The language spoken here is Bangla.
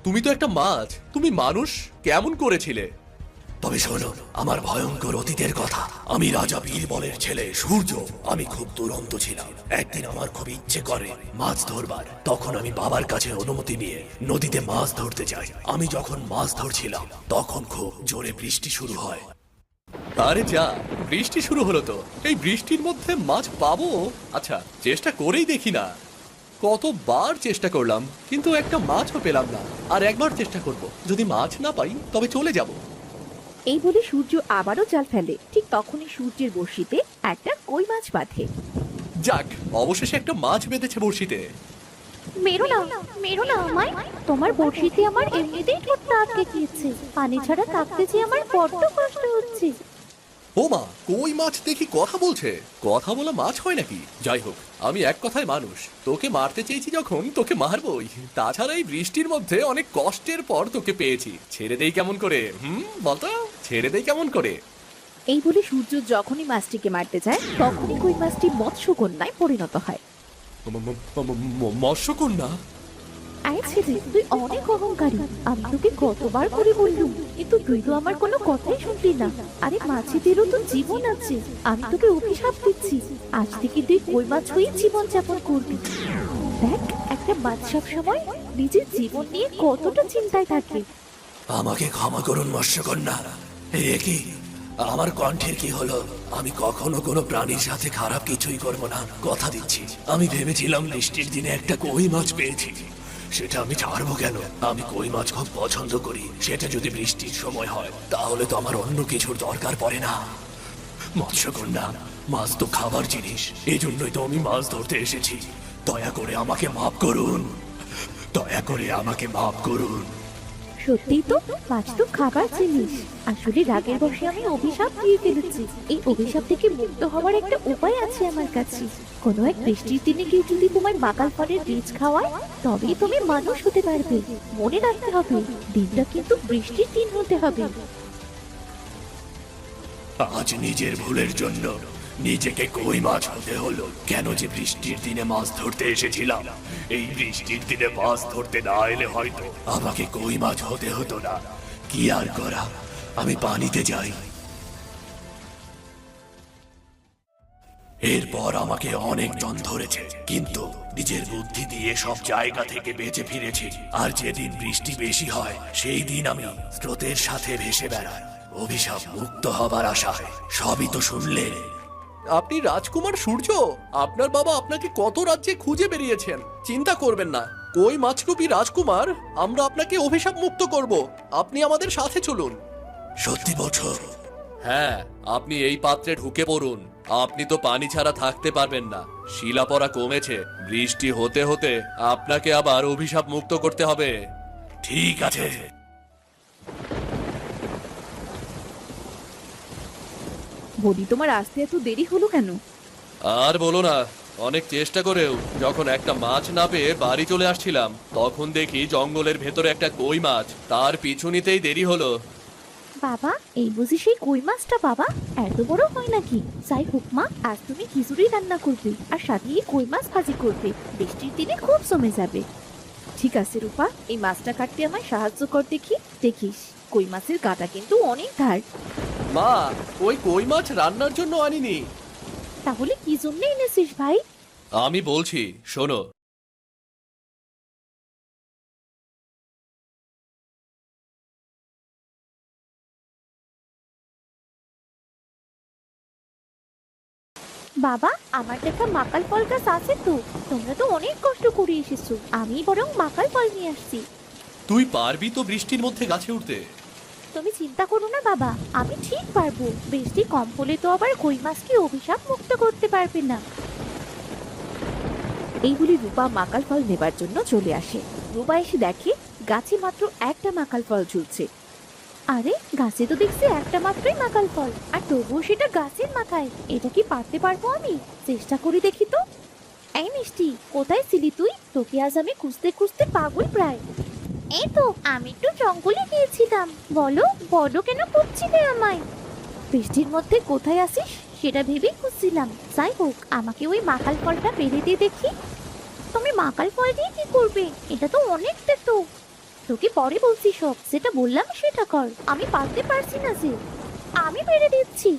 তুমি তো একটা মাছ, তুমি মানুষ কেমন করেছিলে? তবে শোনো আমার ভয়ঙ্কর অতীতের কথা। আমি রাজা বীরবলের ছেলে সূর্য। আমি খুব দুরন্ত ছিলাম। একদিন আমার খুব ইচ্ছে করে মাছ ধরবার। তখন আমি বাবার কাছে অনুমতি নিয়ে নদীতে মাছ ধরতে যাই। আমি যখন মাছ ধরছিলাম তখন খুব জোরে বৃষ্টি শুরু হয়। আরে যা, বৃষ্টি শুরু হলো তো। এই বৃষ্টির মধ্যে মাছ পাবো? আচ্ছা, চেষ্টা করেই দেখি না। কতবার চেষ্টা করলাম কিন্তু একটা মাছও পেলাম না। আর একবার চেষ্টা করব, যদি মাছ না পাই তবে চলে যাব। এই বলে সূর্য আবারও জাল ফেলে। ঠিক তখনই সূর্যের বড়শিতে একটা কই মাছ বাঁধে। যাক, অবশেষে একটা মাছ বেঁধেছে বড়শিতে। মেরো না, মেরো না আমায়। তোমার বড়শিতে আমার এমনিতেই ঠোঁটটা আটকে গিয়েছে। পানি ছাড়া থাকতে যে আমার বড্ড কষ্ট হচ্ছে। ও মা, কই মাছ দেখি কথা বলছে। কথা বলা মাছ হয় নাকি? যাই হোক, আমি এক কথায় মানুষ। তোকে মারতে চেয়েছি যখন তোকে মারবই। তাছাড়া এই বৃষ্টির মধ্যে অনেক কষ্টের পর তোকে পেয়েছি। ছেড়ে দেই কেমন করে? বলতো, ছেড়ে দেই কেমন করে? এই বলে সূর্য যখনই মাছটিকে মারতে যায় তখনই কই মাছটি মৎস্যকন্যায় পরিণত হয়। মৎস্যকন্যা? আরে ছেলে, তুই অনেক অহংকারী। আমি তোকে কতবার করে বললুম, কিন্তু তুই তো আমার কোনো কথাই শুনলি না। আরে মাছেদেরও তো জীবন আছে। আমি তোকে অভিশাপ দিচ্ছি, আজ থেকে তুই কই মাছ হয়ে জীবন যাপন করবি। দেখ, একটা মাছ সব সময় নিজের জীবন নিয়ে কতটা চিন্তায় থাকে। আমাকে ক্ষমা করুন মৎস্যকন্যা। এ কি আমার কণ্ঠের কি হলো? আমি কখনো কোনো প্রাণীর সাথে খারাপ কিছুই করব না, কথা দিচ্ছি। আমি ভেবেছিলাম বৃষ্টির দিনে একটা কই মাছ পেয়েছি, সেটা আমি ছাড়বো কেন? আমি কই মাছ খুব পছন্দ করি। সেটা যদি বৃষ্টির সময় হয় তাহলে তো আমার অন্য কিছুর দরকার পড়ে না। মৎস্যকন্যা, মাছ তো খাবার জিনিস, এই জন্যই তো আমি মাছ ধরতে এসেছি। দয়া করে আমাকে মাফ করুন, দয়া করে আমাকে মাফ করুন। সত্যিই তো, মাছ তো খাবার জিনিস। আসলে রাগের বশে আমি অভিশাপ দিয়ে ফেলেছি। এই অভিশাপ থেকে মুক্ত হওয়ার একটা উপায় আছে আমার কাছে। কোনো এক বৃষ্টির দিনে কেউ যদি তোমার মাকাল ফলের বীজ খাওয়ায় তবেই তুমি মানুষ হতে পারবে। মনে রাখতে হবে, দিনটা কিন্তু বৃষ্টির দিন হতে হবে। আজ নিজের ভুলের জন্য নিজেকে কই মাছ হতে হলো। কেন যে বৃষ্টির দিনে মাছ ধরতে এসেছিলাম। এই বৃষ্টির দিনে মাছ ধরতে না এলে হয়তো আমাকে কই মাছ হতে হতো না। কি আর করা, আমি পানিতে যাই। এরপর আমাকে অনেকজন ধরেছে, কিন্তু নিজের বুদ্ধি দিয়ে সব জায়গা থেকে বেঁচে ফিরেছি। আর যেদিন বৃষ্টি বেশি হয় সেই দিন আমি স্রোতের সাথে ভেসে বেড়াই, অভিশাপ মুক্ত হবার আশায়। সবই তো শুনলে। আপনি রাজকুমার সূর্য। আপনার বাবা আপনাকে কত রাজ্যে খুঁজে বেরিয়েছেন। চিন্তা করবেন না, কই মাছরূপী রাজকুমার, আমরা আপনাকে অভিশাপ মুক্ত করব। আপনি আমাদের সাথে চলুন। সত্যি বলছো? হ্যাঁ, আপনি এই পাত্রে ঢুকে পড়ুন। আপনি তো পানি ছাড়া থাকতে পারবেন না। শিলা পড়া কমেছে, বৃষ্টি হতে হতে আপনাকে আবার অভিশাপ মুক্ত করতে হবে। ঠিক আছে। বলি, তোমার আসতে এত দেরি হলো কেন? আর বলো না, অনেক চেষ্টা করেও যখন একটা মাছ না পেয়ে বাড়ি চলে আসছিলাম তখন দেখি জঙ্গলের ভেতরে একটা কই মাছ। তার পিছু নিতেই দেরি হলো। বাবা, এই বুঝি সেই কই মাছটা? বাবা, এত বড় হয় নাকি? যাই হোক মা, আজ তুমি খিচুড়ি রান্না করবে আর সাথে এই কই মাছ ভাজি করবে। বৃষ্টির দিনে খুব জমে যাবে। ঠিক আছে রূপা, এই মাছটা কাটতে আমায় সাহায্য কর দেখি। দেখিস, কই মাছের গাটা কিন্তু অনেক ধার। মা, ওই কই মাছ রান্নার জন্য আনিনি। তাহলে কি জন্য এনেছিস ভাই? আমি বলছি, শোনো। বাবা, আমার দেখা মাকাল ফল গাছ আছে তো। তোমরা তো অনেক কষ্ট করে এসেছো, আমি বরং মাকাল ফল নিয়ে আসছি। তুই পারবি তো বৃষ্টির মধ্যে গাছে উঠতে? তুমি চিন্তা করো না বাবা, আমি ঠিক পারবো। বৃষ্টি কম হলে তো আবার কই মাছকে অভিশাপ মুক্ত করতে পারবে না। এই বলে রূপা মাকাল ফল নেবার জন্য চলে আসে। রূপা এসে দেখে গাছে মাত্র একটা মাকাল ফল ঝুলছে। আরে, গাছে তো দেখছি একটা মাত্রই মাকাল ফল, আর তবুও সেটা গাছের মাথায়। এটা কি পারতে পারবো আমি? চেষ্টা করে দেখি তো। এই মিষ্টি, কোথায় ছিলি তুই? তোকে আজ আমি খুঁজতে খুঁজতে পাগল প্রায়। এই তো, আমি একটু জঙ্গলে গিয়েছিলাম। বলো, বলো কেন খুঁজছিলে আমায়? বৃষ্টির মধ্যে কোথায় আসিস সেটা ভেবেই খুঁজছিলাম। যাই হোক, আমাকে ওই মাকাল ফলটা পেরে দিয়ে দেখি। তুমি মাকাল ফল দিয়ে কি করবে? এটা তো অনেক তেতো। তোকে পরে বলছি সব, যেটা বললাম সেটা কর। আমি পারতে পারছি না যে। আমি পেরে দিচ্ছি।